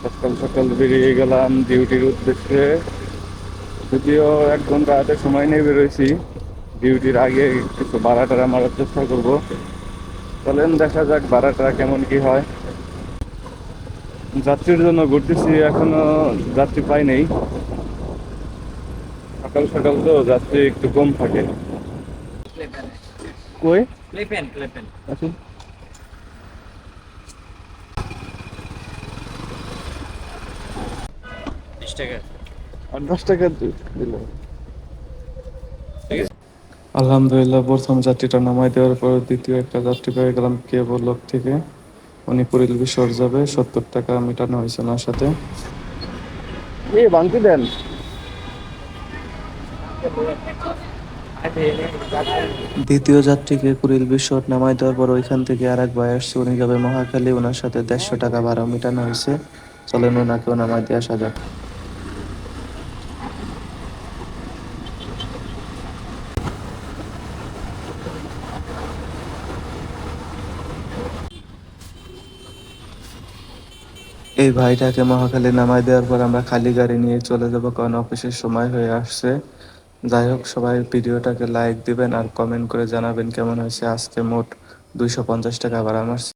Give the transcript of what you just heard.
সকাল সকাল বেরিয়ে গেলাম ডিউটির উদ্দেশ্যে। যদিও 1 ঘন্টা হাতে সময় নিয়ে বেরোইছি, ডিউটির আগে কিছু ভাড়াটারা মারার চেষ্টা করব। চলেন দেখা যাক ভাড়াটা কেমন কি হয়। যাত্রীর জন্য ঘুরতেছি, এখনো যাত্রী পাই নেই। সকাল সকাল তো যাত্রী একটু কম থাকে। কই আচ্ছা, 20 টাকা। 10 টাকা দিল। আলহামদুলিল্লাহ, প্রথম যাত্রীটা নামাই দেওয়ার পর দ্বিতীয় একটা যাত্রী পেয়ে গেলাম কেবলক থেকে। উনি কুড়িল বিশ্বর যাবে, 70 টাকা মেটানো হয়েছে ওনার সাথে। বাংতি দেন। দ্বিতীয় যাত্রীকে কুড়িল বিশ্বর নামাই দেওয়ার পর ওইখান থেকে আর এক ভাই আসছে, উনি যাবে মহাখালী, ওনার সাথে 150 টাকা ভাড়া মেটানো হয়েছে। চলেন ওনাকেও নামাই দিয়ে আসা যাক। এই ভাইটাকে মহাখালী নামাই দেওয়ার পর আমরা খালি গাড়ি নিয়ে চলে যাব, কারণ অফিসের সময় হয়ে আসছে। যাই হোক, সবাই ভিডিওটাকে লাইক দিবেন আর কমেন্ট করে জানাবেন কেমন হয়েছে। আজকে মোট 250 টাকা ভাড়া মারছি।